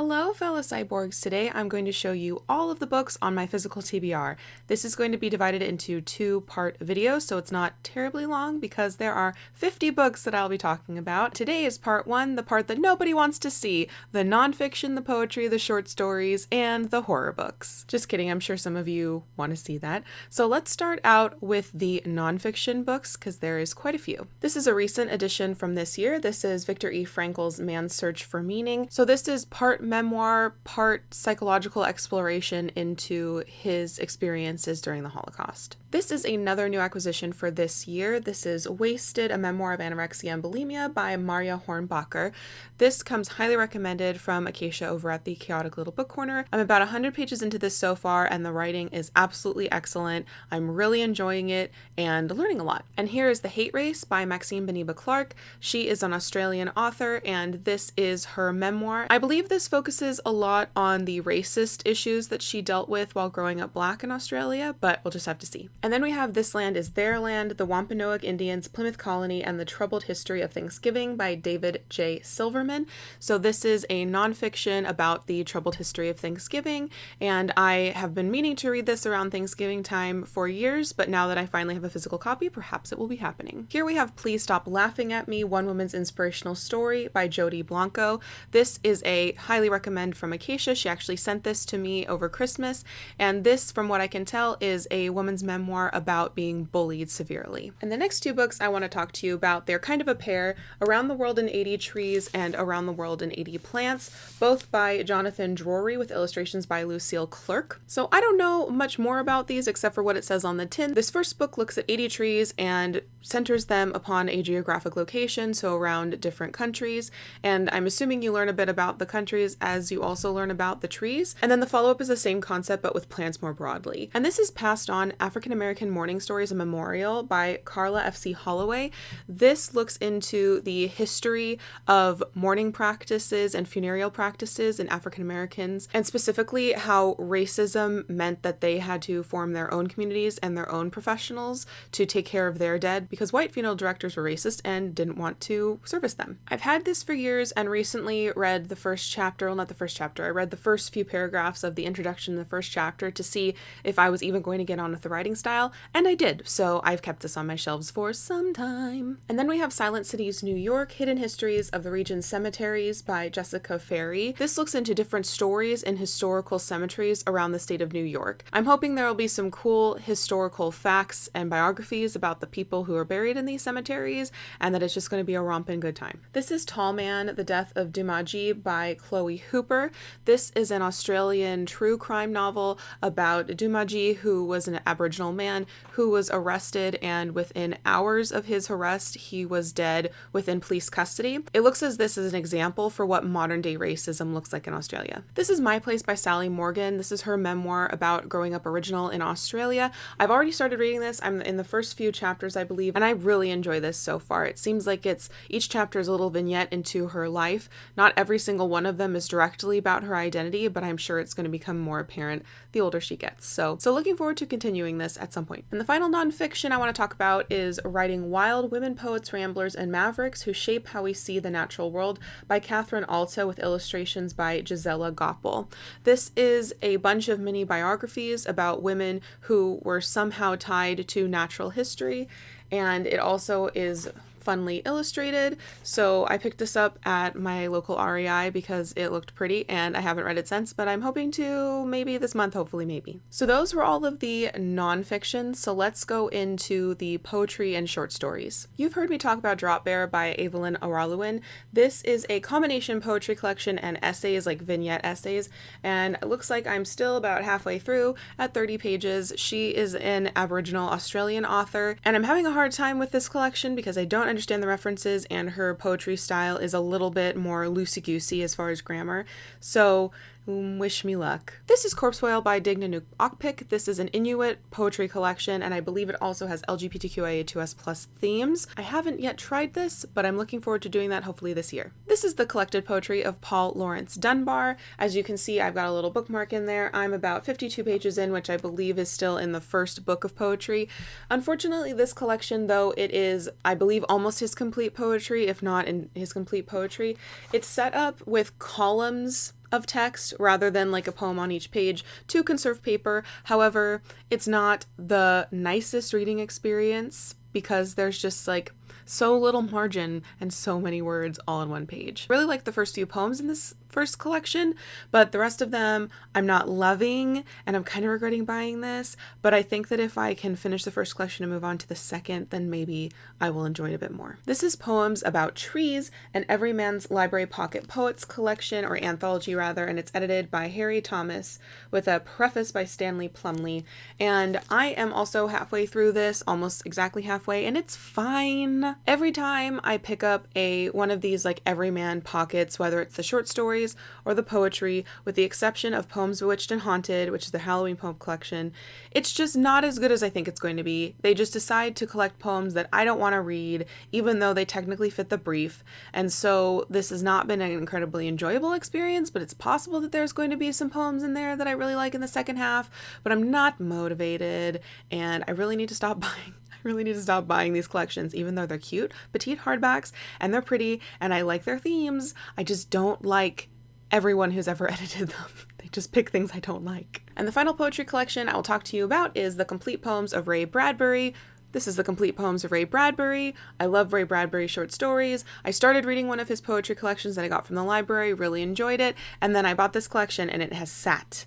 Hello fellow cyborgs, today I'm going to show you all of the books on my physical TBR. This is going to be divided into two-part videos, so it's not terribly long because there are 50 books that I'll be talking about. Today is part one, the part that nobody wants to see, the nonfiction, the poetry, the short stories, and the horror books. Just kidding, I'm sure some of you want to see that. So let's start out with the nonfiction books because there is quite a few. This is a recent edition from this year. This is Viktor E. Frankl's Man's Search for Meaning. So this is part memoir, part psychological exploration into his experiences during the Holocaust. This is another new acquisition for this year. This is Wasted, a memoir of anorexia and bulimia by Marja Hornbacher. This comes highly recommended from Acacia over at the Chaotic Little Book Corner. I'm about 100 pages into this so far, and the writing is absolutely excellent. I'm really enjoying it and learning a lot. And here is The Hate Race by Maxine Beneba Clark. She is an Australian author, and this is her memoir. I believe this focuses a lot on the racist issues that she dealt with while growing up Black in Australia, but we'll just have to see. And then we have This Land is Their Land, The Wampanoag Indians, Plymouth Colony, and the Troubled History of Thanksgiving by David J. Silverman. So this is a nonfiction about the troubled history of Thanksgiving, and I have been meaning to read this around Thanksgiving time for years, but now that I finally have a physical copy, perhaps it will be happening. Here we have Please Stop Laughing at Me, One Woman's Inspirational Story by Jodi Blanco. This is a highly recommend from Acacia. She actually sent this to me over Christmas, and this, from what I can tell, is a woman's memoir about being bullied severely. And the next two books I want to talk to you about, they're kind of a pair, Around the World in 80 Trees and Around the World in 80 Plants, both by Jonathan Drury with illustrations by Lucille Clerk. So I don't know much more about these except for what it says on the tin. This first book looks at 80 trees and centers them upon a geographic location, so around different countries, and I'm assuming you learn a bit about the countries as you also learn about the trees. And then the follow-up is the same concept but with plants more broadly. And this is passed on African American Mourning Stories, a Memorial by Carla F.C. Holloway. This looks into the history of mourning practices and funereal practices in African Americans, and specifically how racism meant that they had to form their own communities and their own professionals to take care of their dead because white funeral directors were racist and didn't want to service them. I've had this for years and recently read the first chapter, well, not the first chapter, I read the first few paragraphs of the introduction to the first chapter to see if I was even going to get on with the writing style, and I did, so I've kept this on my shelves for some time. And then we have Silent Cities, New York, Hidden Histories of the Region's Cemeteries by Jessica Ferry. This looks into different stories in historical cemeteries around the state of New York. I'm hoping there will be some cool historical facts and biographies about the people who are buried in these cemeteries, and that it's just going to be a rompin' good time. This is Tall Man, The Death of Doomadgee by Chloe Hooper. This is an Australian true crime novel about Doomadgee, who was an Aboriginal man who was arrested, and within hours of his arrest, he was dead within police custody. It looks as this is an example for what modern day racism looks like in Australia. This is My Place by Sally Morgan. This is her memoir about growing up Aboriginal in Australia. I've already started reading this. I'm in the first few chapters, I believe, and I really enjoy this so far. It seems like each chapter is a little vignette into her life. Not every single one of them is directly about her identity, but I'm sure it's going to become more apparent the older she gets. So looking forward to continuing this at some point. And the final nonfiction I want to talk about is Writing Wild: Women Poets, Ramblers, and Mavericks Who Shape How We See the Natural World by Catherine Alta with illustrations by Gisela Goppel. This is a bunch of mini biographies about women who were somehow tied to natural history, and it also is funly illustrated, so I picked this up at my local REI because it looked pretty, and I haven't read it since, but I'm hoping to maybe this month, hopefully maybe. So those were all of the nonfiction, so let's go into the poetry and short stories. You've heard me talk about Dropbear by Evelyn Araluin. This is a combination poetry collection and essays, like vignette essays, and it looks like I'm still about halfway through at 30 pages. She is an Aboriginal Australian author, and I'm having a hard time with this collection because I don't understand the references, and her poetry style is a little bit more loosey-goosey as far as grammar, so wish me luck. This is Corpse Whale by Dignanuk Okpik. This is an Inuit poetry collection, and I believe it also has LGBTQIA2S+ themes. I haven't yet tried this, but I'm looking forward to doing that hopefully this year. This is the collected poetry of Paul Laurence Dunbar. As you can see, I've got a little bookmark in there. I'm about 52 pages in, which I believe is still in the first book of poetry. Unfortunately, this collection, though it is, I believe, almost his complete poetry, if not in his complete poetry, it's set up with columns of text rather than like a poem on each page to conserve paper. However, it's not the nicest reading experience because there's just like so little margin and so many words all on one page. I really like the first few poems in this first collection, but the rest of them I'm not loving, and I'm kind of regretting buying this, but I think that if I can finish the first collection and move on to the second, then maybe I will enjoy it a bit more. This is Poems About Trees, an Every Man's Library Pocket Poets collection, or anthology rather, and it's edited by Harry Thomas with a preface by Stanley Plumley. And I am also halfway through this, almost exactly halfway, and it's fine. Every time I pick up one of these like Everyman pockets, whether it's the short stories or the poetry, with the exception of Poems Bewitched and Haunted, which is the Halloween poem collection, it's just not as good as I think it's going to be. They just decide to collect poems that I don't want to read, even though they technically fit the brief. And so this has not been an incredibly enjoyable experience, but it's possible that there's going to be some poems in there that I really like in the second half, but I'm not motivated, and I really need to stop buying. I really need to stop buying these collections, even though they're cute, petite hardbacks, and they're pretty, and I like their themes. I just don't like everyone who's ever edited them. They just pick things I don't like. And the final poetry collection I will talk to you about is The Complete Poems of Ray Bradbury. This is The Complete Poems of Ray Bradbury. I love Ray Bradbury's short stories. I started reading one of his poetry collections that I got from the library, really enjoyed it, and then I bought this collection and it has sat.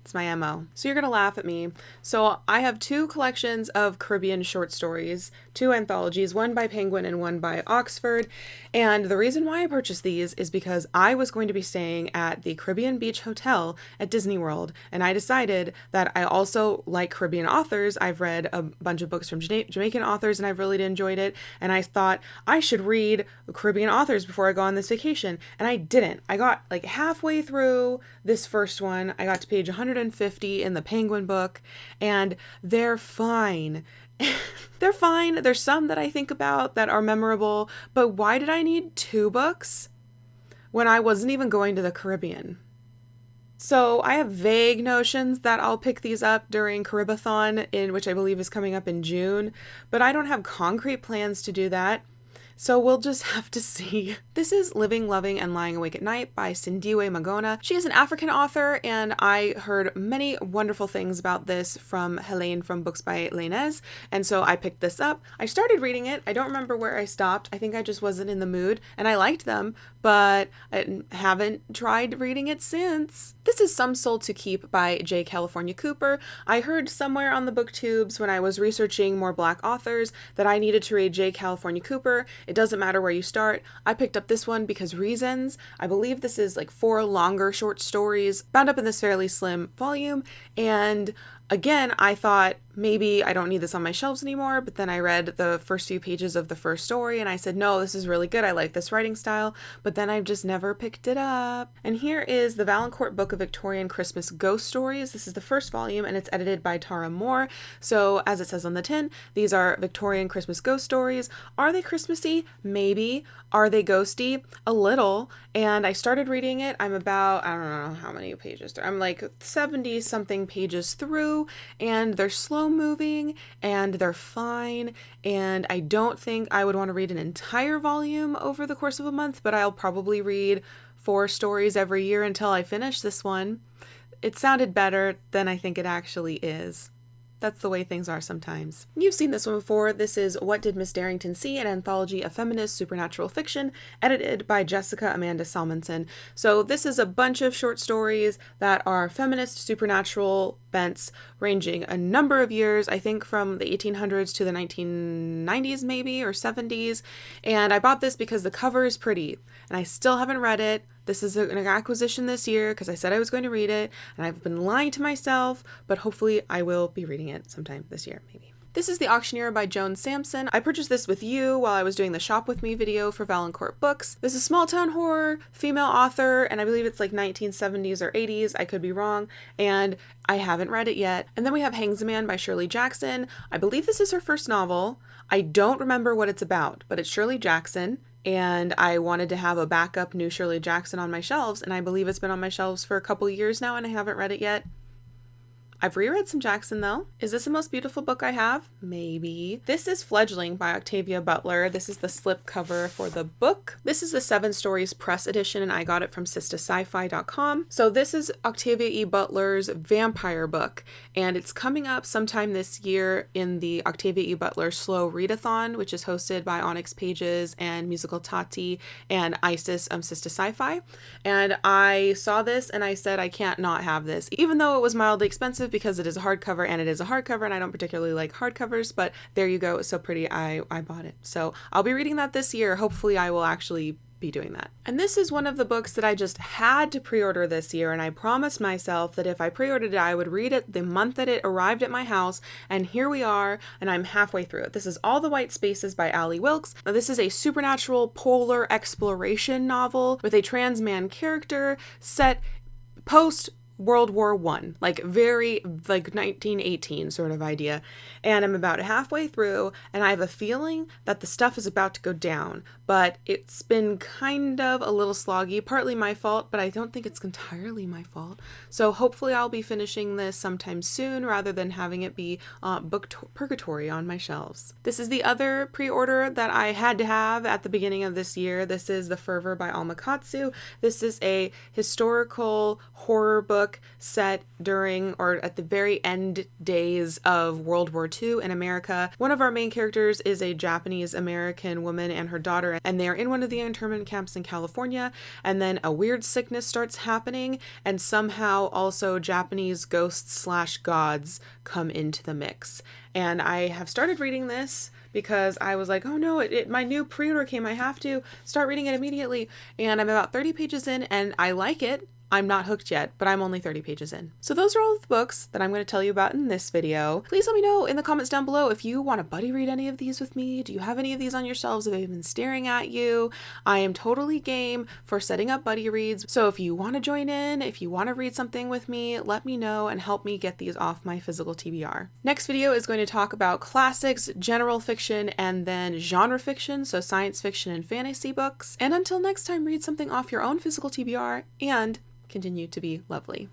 It's my MO. So you're gonna laugh at me. So I have two collections of Caribbean short stories, two anthologies, one by Penguin and one by Oxford. And the reason why I purchased these is because I was going to be staying at the Caribbean Beach Hotel at Disney World. And I decided that I also like Caribbean authors. I've read a bunch of books from Jamaican authors and I've really enjoyed it. And I thought I should read Caribbean authors before I go on this vacation. And I didn't. I got like halfway through this first one. I got to page 150 in the Penguin book, and they're fine. They're fine. There's some that I think about that are memorable, but why did I need two books when I wasn't even going to the Caribbean? So I have vague notions that I'll pick these up during Caribathon, which I believe is coming up in June, but I don't have concrete plans to do that. So we'll just have to see. This is Living, Loving, and Lying Awake at Night by Sindiwe Magona. She is an African author, and I heard many wonderful things about this from Helene from Books by Lainez, and so I picked this up. I started reading it. I don't remember where I stopped. I think I just wasn't in the mood, and I liked them, but I haven't tried reading it since. This is Some Soul to Keep by J. California Cooper. I heard somewhere on the booktubes when I was researching more Black authors that I needed to read J. California Cooper. It doesn't matter where you start. I picked up this one because reasons. I believe this is like 4 longer short stories bound up in this fairly slim volume, and again, I thought maybe I don't need this on my shelves anymore, but then I read the first few pages of the first story and I said, no, this is really good. I like this writing style, but then I've just never picked it up. And here is the Valancourt Book of Victorian Christmas Ghost Stories. This is the first volume and it's edited by Tara Moore. So as it says on the tin, these are Victorian Christmas ghost stories. Are they Christmassy? Maybe. Are they ghosty? A little. And I started reading it. I'm about, I don't know how many pages through. I'm like 70 something pages through, and they're slow moving and they're fine. And I don't think I would want to read an entire volume over the course of a month, but I'll probably read 4 stories every year until I finish this one. It sounded better than I think it actually is. That's the way things are sometimes. You've seen this one before. This is What Did Miss Darrington See? An anthology of feminist supernatural fiction, edited by Jessica Amanda Salmonson. So this is a bunch of short stories that are feminist supernatural bents, ranging a number of years, I think from the 1800s to the 1990s maybe, or 70s. And I bought this because the cover is pretty, and I still haven't read it. This is an acquisition this year because I said I was going to read it, and I've been lying to myself, but hopefully I will be reading it sometime this year, maybe. This is The Auctioneer by Joan Sampson. I purchased this with you while I was doing the Shop With Me video for Valancourt Books. This is small town horror, female author, and I believe it's like 1970s or 80s. I could be wrong, and I haven't read it yet. And then we have Hangs a Man by Shirley Jackson. I believe this is her first novel. I don't remember what it's about, but it's Shirley Jackson. And I wanted to have a backup new Shirley Jackson on my shelves, and I believe it's been on my shelves for a couple years now and I haven't read it yet. I've reread some Jackson though. Is this the most beautiful book I have? Maybe. This is Fledgling by Octavia Butler. This is the slipcover for the book. This is the 7 Stories Press edition and I got it from sistasci-fi.com. So this is Octavia E. Butler's vampire book and it's coming up sometime this year in the Octavia E. Butler Slow Readathon, which is hosted by Onyx Pages and Musical Tati and Isis Sista Sci-Fi. And I saw this and I said I can't not have this, even though it was mildly expensive because it is a hardcover and it is a hardcover and I don't particularly like hardcovers, but there you go. It's so pretty. I bought it. So I'll be reading that this year. Hopefully I will actually be doing that. And this is one of the books that I just had to pre-order this year, and I promised myself that if I pre-ordered it, I would read it the month that it arrived at my house, and here we are, and I'm halfway through it. This is All the White Spaces by Allie Wilkes. Now, this is a supernatural polar exploration novel with a trans man character set post World War I, like very like 1918 sort of idea. And I'm about halfway through and I have a feeling that the stuff is about to go down, but it's been kind of a little sloggy, partly my fault, but I don't think it's entirely my fault. So hopefully I'll be finishing this sometime soon rather than having it be book purgatory on my shelves. This is the other pre-order that I had to have at the beginning of this year. This is The Fervor by Alma Katsu. This is a historical horror book set during or at the very end days of World War II in America. One of our main characters is a Japanese American woman and her daughter, and they are in one of the internment camps in California, and then a weird sickness starts happening, and somehow also Japanese ghosts / gods come into the mix. And I have started reading this because I was like, oh no, my new pre-order came, I have to start reading it immediately, and I'm about 30 pages in and I like it. I'm not hooked yet, but I'm only 30 pages in. So those are all of the books that I'm going to tell you about in this video. Please let me know in the comments down below if you want to buddy read any of these with me. Do you have any of these on your shelves? Have they been staring at you? I am totally game for setting up buddy reads. So if you want to join in, if you want to read something with me, let me know and help me get these off my physical TBR. Next video is going to talk about classics, general fiction, and then genre fiction, so science fiction and fantasy books. And until next time, read something off your own physical TBR and continue to be lovely.